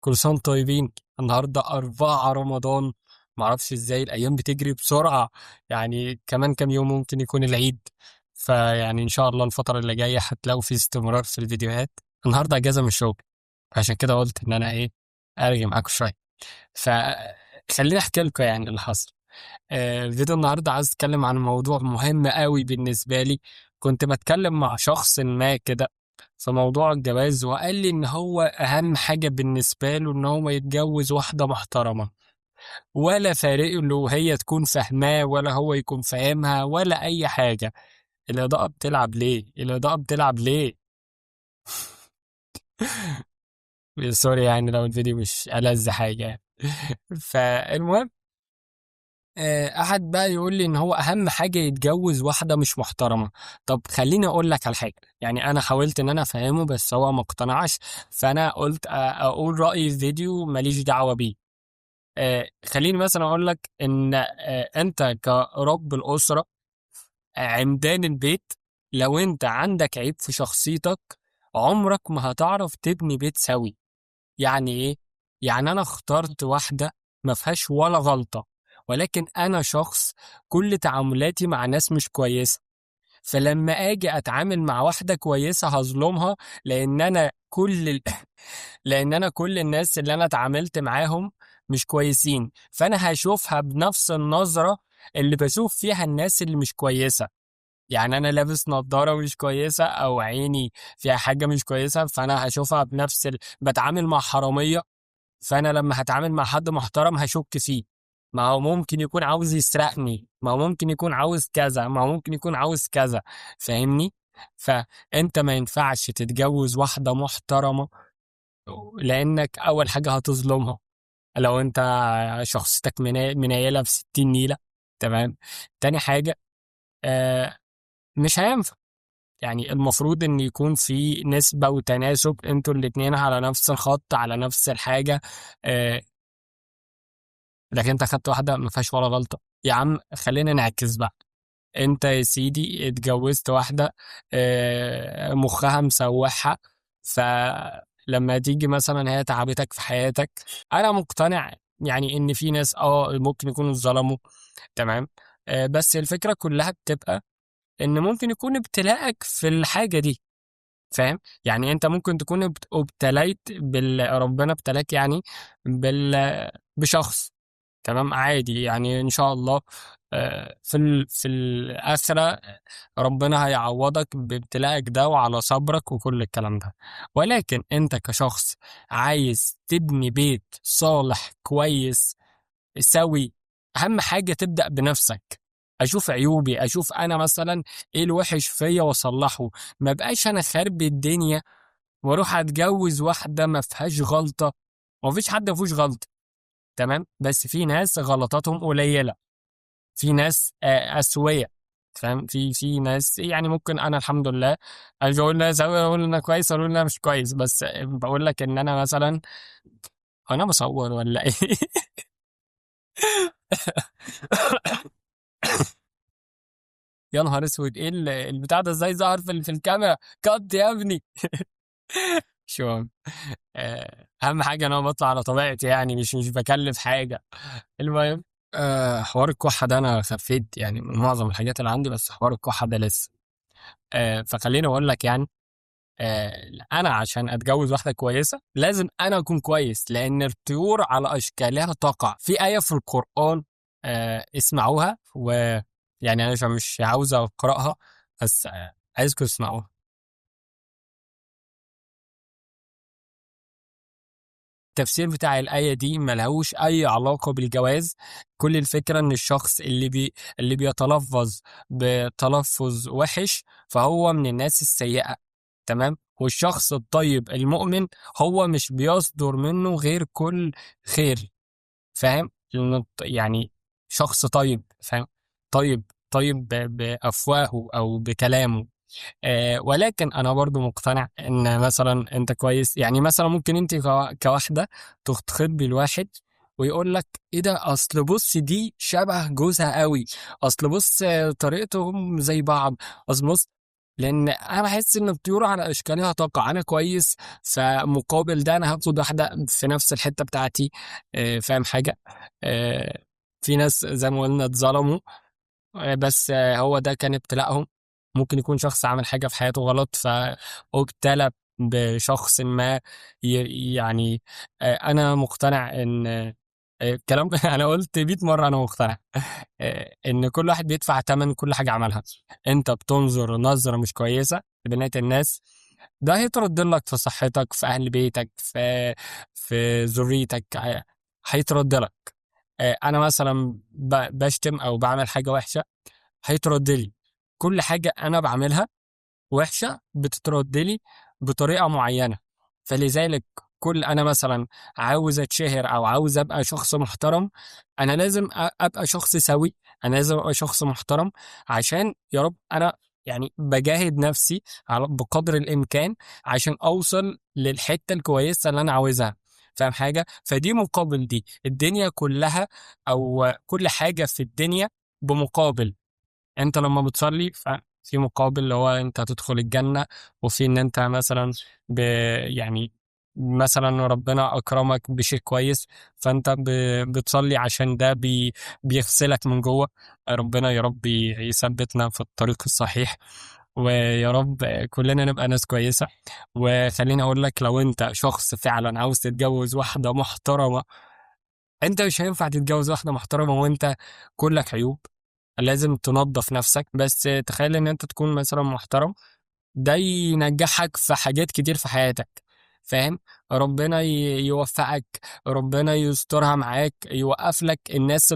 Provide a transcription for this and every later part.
كل سنة وانتم طيبين. النهاردة 4 رمضان. معرفش ازاي الأيام بتجري بسرعة. يعني كمان كام يوم ممكن يكون العيد. فيعني إن شاء الله الفترة اللي جاية هتلاقوا في استمرار في الفيديوهات. النهاردة أجازة من الشغل، عشان كده قلت إن أنا أرغي معاكم شوية. فخليني أحكي لكم يعني اللي حصل. الفيديو النهاردة عايز أتكلم عن موضوع مهم قوي بالنسبة لي. كنت بتكلم مع شخص ما كده في موضوع الجواز، وقال لي إن هو أهم حاجة بالنسبة له إن هو يتجوز واحدة محترمة، ولا فارق له هي تكون فاهماه ولا هو يكون فاهمها ولا أي حاجة. الإضاءة بتلعب ليه؟ الإضاءة بتلعب ليه؟ سوري يعني لو الفيديو مش ألذ حاجة يعني. فالمهم، قعد بقى يقول لي ان هو اهم حاجه يتجوز واحده مش محترمه. طب خليني اقول لك على حاجه، يعني انا حاولت ان انا افهمه بس هو ما اقتنعش. فانا قلت اقول رايي في فيديو ماليش دعوه بيه. خليني مثلا اقول لك ان انت كرب الاسره، عمدان البيت، لو انت عندك عيب في شخصيتك عمرك ما هتعرف تبني بيت سوي. يعني ايه؟ يعني انا اخترت واحدة ما فيهاش ولا غلطة، ولكن انا شخص كل تعاملاتي مع ناس مش كويسة. فلما اجي اتعامل مع واحدة كويسة هظلمها، لان انا لان انا كل الناس اللي انا اتعاملت معاهم مش كويسين، فانا هشوفها بنفس النظرة اللي بشوف فيها الناس اللي مش كويسة. يعني انا لابس نظارة مش كويسة او عيني فيها حاجة مش كويسة، فانا هشوفها بتعامل مع حرامية، فانا لما هتعامل مع حد محترم هشك فيه. ما هو ممكن يكون عاوز يسرقني، ما هو ممكن يكون عاوز كذا، ما هو ممكن يكون عاوز كذا. فاهمني؟ فانت ما ينفعش تتجوز واحدة محترمة، لانك اول حاجة هتظلمها لو انت شخصيتك منيلة في 60 نيلة. تمام. تاني حاجة، آه مش هينفع. يعني المفروض ان يكون في نسبة وتناسب، انتوا الاتنين على نفس الخط على نفس الحاجة. آه، لكن انت خدت واحده ما فيهاش ولا غلطه. يا عم خلينا نعكس بقى. انت يا سيدي اتجوزت واحده مخها مسوحها، فلما تيجي مثلا هي تعبتك في حياتك. انا مقتنع يعني ان في ناس ممكن يكونوا ظلموا. تمام. بس الفكره كلها بتبقى ان ممكن يكون ابتلاءك في الحاجه دي. فاهم؟ يعني انت ممكن تكون ابتليت ربنا ابتلاك يعني بشخص. تمام، عادي يعني ان شاء الله. في الاخره ربنا هيعوضك بابتلائك ده وعلى صبرك وكل الكلام ده. ولكن انت كشخص عايز تبني بيت صالح كويس سوي، اهم حاجه تبدا بنفسك. اشوف عيوبي، اشوف انا مثلا ايه الوحش فيا واصلحه. ما بقاش انا خارب الدنيا واروح اتجوز واحده ما فيهاش غلطه. ومفيش حد ما فيهوش غلطه. تمام، بس في ناس غلطاتهم قليله، في ناس اسويه. فاهم؟ في ناس يعني ممكن انا الحمد لله. انا مش بقول ناس أوي، اقول انا كويس اقول انا مش كويس، بس بقول لك ان انا مثلا. انا بصور ولا ايه؟ يا نهار اسود، ايه البتاع ده ازاي ظهر في الكاميرا؟ كات يا ابني. شو اهم حاجه انا بطلع على طبيعتي، يعني مش بكلف حاجه. المهم، حوار الكحه ده انا خفيت يعني من معظم الحاجات اللي عندي، بس حوار الكحه ده لسه. فخليني اقول لك يعني، انا عشان اتجوز واحده كويسه لازم انا اكون كويس، لان الطيور على اشكالها تقع. في ايه في القران، اسمعوها، ويعني انا مش عاوز اقراها، بس عايزكم تسمعوها. التفسير بتاع الآية دي ملهوش أي علاقة بالجواز. كل الفكرة إن الشخص اللي بيتلفظ بتلفظ وحش فهو من الناس السيئة. تمام. والشخص الطيب المؤمن هو مش بيصدر منه غير كل خير. فاهم؟ لأنه يعني شخص طيب. فاهم؟ طيب. طيب بأفواهه أو بكلامه. ولكن انا برضو مقتنع ان مثلا انت كويس، يعني مثلا ممكن انت كواحده تخطبي الواحد ويقول لك ايه ده، اصل بص دي شبه جوزها قوي، اصل بص طريقتهم زي بعض، اصل بص. لان انا بحس ان الطيور على اشكالها تقع. انا كويس، فمقابل ده انا هاخد واحده في نفس الحته بتاعتي. فاهم حاجه؟ آه، في ناس زي ما قلنا اتظلموا، بس هو ده كان ابتلاءهم. ممكن يكون شخص عمل حاجة في حياته غلط فابتلى بشخص ما. يعني أنا مقتنع إن الكلام ده أنا قلت 100 مرة أنا مقتنع إن كل واحد بيدفع تمن كل حاجة عملها. أنت بتنظر نظرة مش كويسة لبنات الناس، ده هيترد لك في صحتك، في أهل بيتك، في ذريتك، هيترد لك. انا مثلا بشتم او بعمل حاجه وحشه، هيترد لي. كل حاجه انا بعملها وحشه بتترد لي بطريقه معينه. فلذلك كل انا مثلا عاوز اتشهر او عاوز ابقى شخص محترم، انا لازم ابقى شخص سوي. انا لازم ابقى شخص محترم عشان يا رب انا يعني بجاهد نفسي بقدر الامكان عشان اوصل للحته الكويسه اللي انا عاوزها. فاهم حاجه؟ فدي مقابل دي الدنيا كلها، او كل حاجه في الدنيا بمقابل. انت لما بتصلي ففي مقابل اللي هو انت هتدخل الجنة، وفي ان انت مثلا ب يعني مثلا ربنا اكرمك بشيء كويس، فانت بتصلي عشان ده بيغسلك من جوه. ربنا يا رب يثبتنا في الطريق الصحيح، ويا رب كلنا نبقى ناس كويسة. وخليني اقول لك، لو انت شخص فعلا عاوز تتجوز واحدة محترمة، انت مش هينفع تتجوز واحدة محترمة وانت كلك عيوب. لازم تنظف نفسك. بس تخيل ان انت تكون مثلا محترم، ده ينجحك في حاجات كتير في حياتك. فاهم؟ ربنا يوفقك، ربنا يسترها معاك، يوقف لك الناس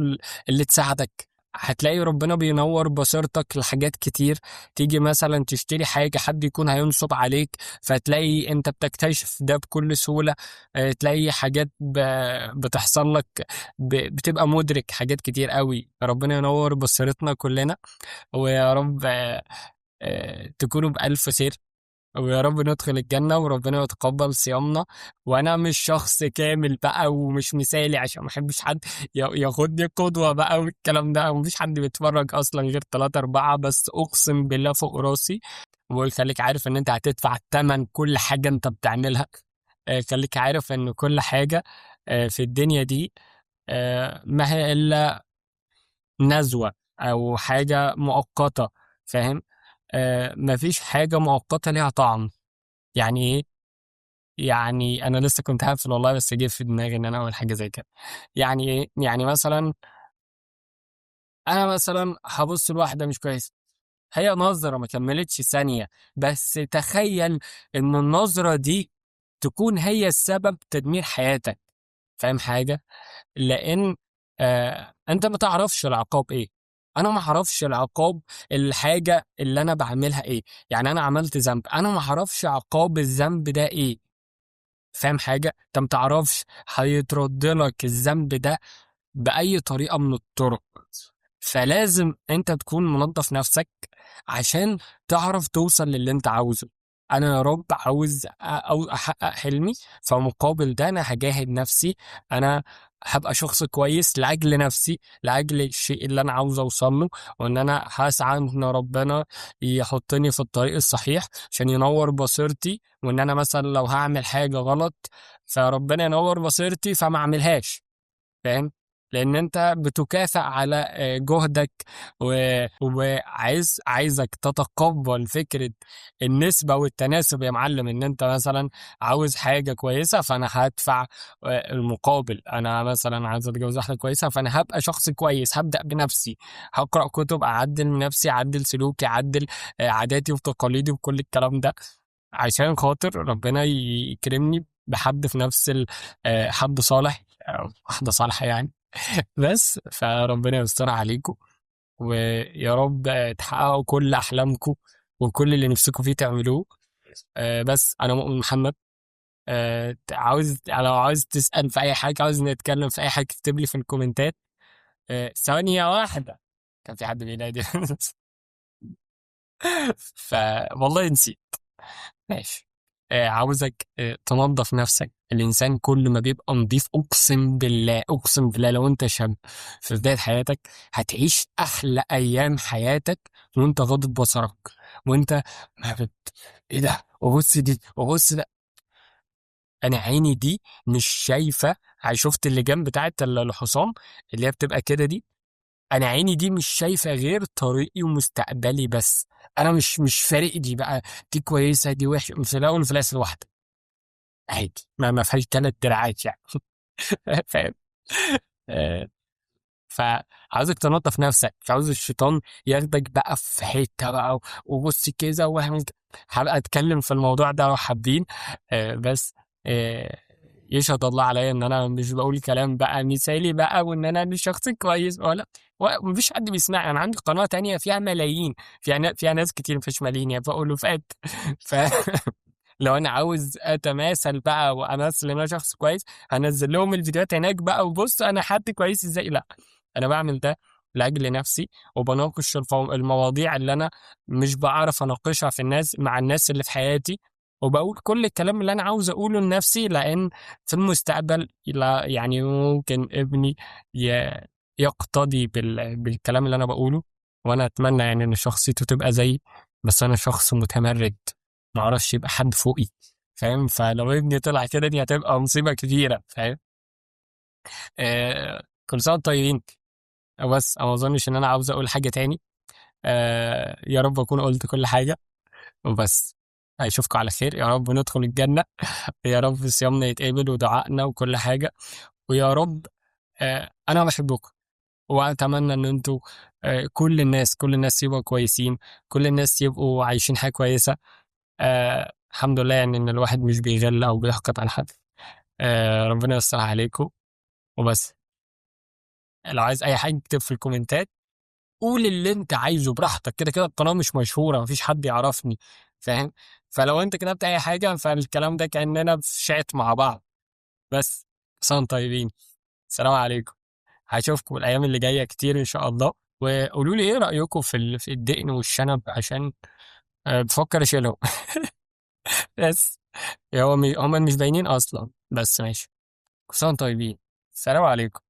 اللي تساعدك. هتلاقي ربنا بينور بصيرتك لحاجات كتير. تيجي مثلا تشتري حاجة، حد يكون هينصب عليك، فتلاقي انت بتكتشف ده بكل سهولة. تلاقي حاجات بتحصل لك، بتبقى مدرك حاجات كتير قوي. ربنا ينور بصيرتنا كلنا، ويا رب تكونوا بألف خير، ويا رب ندخل الجنة وربنا يتقبل صيامنا. وأنا مش شخص كامل بقى ومش مثالي عشان ما أحبش حد ياخدني قدوة بقى والكلام ده. مفيش حد بيتفرج أصلا غير تلاتة أربعة بس، أقسم بالله فوق راسي. وخليك عارف إن أنت هتدفع تمن كل حاجة أنت بتعملها. خليك عارف إن كل حاجة في الدنيا دي ما هي إلا نزوة أو حاجة مؤقتة. فاهم؟ مفيش حاجة مؤقتة ليها طعم. يعني ايه؟ يعني انا لسه كنت هقفل والله، بس جه في دماغي ان انا اقول حاجه زي كده. يعني ايه؟ يعني مثلا انا مثلا هبص لواحده مش كويسه، هي نظره ما كملتش ثانيه، بس تخيل ان النظره دي تكون هي السبب تدمير حياتك. فاهم حاجه؟ لان انت ما تعرفش العقاب ايه. انا ما اعرفش العقاب الحاجه اللي انا بعملها ايه. يعني انا عملت ذنب، انا ما اعرفش عقاب الذنب ده ايه. فاهم حاجه؟ انت ما تعرفش هيترد لك الذنب ده باي طريقه من الطرق. فلازم انت تكون منظف نفسك عشان تعرف توصل للي انت عاوزه. انا يا رب عاوز او احقق حلمي، فمقابل ده انا هجاهد نفسي. انا هبقى شخص كويس لاجل نفسي، لاجل الشيء اللي انا عاوز اوصل له. وان انا هسعى ان ربنا يحطني في الطريق الصحيح عشان ينور بصيرتي. وان انا مثلا لو هعمل حاجة غلط، فربنا ينور بصيرتي فما اعملهاش. فاهم؟ لان انت بتكافئ على جهدك. عايزك تتقبل فكرة النسبة والتناسب يا معلم. ان انت مثلا عاوز حاجة كويسة، فانا هدفع المقابل. انا مثلا عايز اتجوز واحدة كويسة، فانا هبقى شخص كويس، هبدأ بنفسي، هقرأ كتب، اعدل من نفسي، اعدل سلوكي، اعدل عاداتي وتقاليدي وكل الكلام ده، عشان خاطر ربنا يكرمني بحد في نفس حد صالح أو واحدة صالحة يعني. بس فربنا يستر عليكم، ويا رب تحققوا كل أحلامكم وكل اللي نفسكم فيه تعملوه. بس أنا مؤمن محمد. لو عاوز تسأل في أي حاجة، عاوز نتكلم في أي حاجة، اكتب لي في الكومنتات. ثانية واحدة، كان في حد بينادي. والله نسيت. ماشي. عاوزك تنظف نفسك الإنسان كل ما بيبقى نضيف، أقسم بالله أقسم بالله لو أنت شاب في بداية حياتك هتعيش أحلى أيام حياتك وأنت غاضب بصرك، وأنت ما بت... إيه ده، وبص دي وبص ده. أنا عيني دي مش شايفة. شفت اللجام بتاعت الحصان اللي هي بتبقى كده دي؟ أنا عيني دي مش شايفة غير طريقي ومستقبلي بس. أنا مش فارق دي بقى، دي كويسة دي وحشة، في الأول وفي الآخر واحدة عادي، ما فيهاش 3 دراعات يعني. فاهم؟ آه، فعاوزك تنظف نفسك، مش عاوز الشيطان ياخدك بقى في حته بقى وبص كذا واعمل كده. هبقى اتكلم في الموضوع ده لو حابين. بس آه، يشهد الله عليا ان انا مش بقول كلام بقى مثالي بقى وان انا مش شخص كويس ولا. ومفيش حد بيسمعني، انا عندي قناه تانية فيها ملايين، فيها ناس كتير مفيش ملايين يعني، بقول له فات. ف لو انا عاوز اتماثل بقى وامثل ان انا شخص كويس، هنزل لهم الفيديوهات هناك بقى وبص انا حد كويس ازاي. لا، انا بعمل ده لاجل نفسي، وبناقش المواضيع اللي انا مش بعرف اناقشها في الناس مع الناس اللي في حياتي، وبقول كل الكلام اللي انا عاوز اقوله لنفسي، لان في المستقبل لا يعني ممكن ابني يقتدي بالكلام اللي انا بقوله. وانا اتمنى يعني ان شخصيته تبقى زيي، بس انا شخص متمرد، ما اعرفش يبقى حد فوقي. فاهم؟ فلو ابني طلع كده دي هتبقى مصيبة كبيرة. فاهم؟ كل سنة وانتم طيبين. بس أنا ما اظنش ان انا عاوز اقول حاجة تاني. يا رب اكون قلت كل حاجة وبس. اشوفكم على خير، يا رب ندخل الجنة. يا رب صيامنا يتقبل ودعائنا وكل حاجة. ويا رب انا بحبكم، واتمنى ان انتوا كل الناس يبقوا كويسين، كل الناس يبقوا عايشين حياة كويسة. الحمد لله يعني ان الواحد مش بيغل او بيحقد على حد. ربنا يستر عليكم وبس. لو عايز اي حاجة اكتب في الكومنتات، قول اللي انت عايزه براحتك، كده كده القناة مش مشهورة، مفيش حد يعرفني. فاهم؟ فلو انت كتبت اي حاجة فالكلام ده كأننا في شات مع بعض. بس سنة طيبين. السلام عليكم. هشوفكم الايام اللي جاية كتير ان شاء الله. وقولوا لي ايه رأيكم في الدقن والشنب، عشان بفكر اشيلهم. بس هما مش باينين اصلا، بس ماشي. كل سنة وانتم طيبين. السلام عليكم.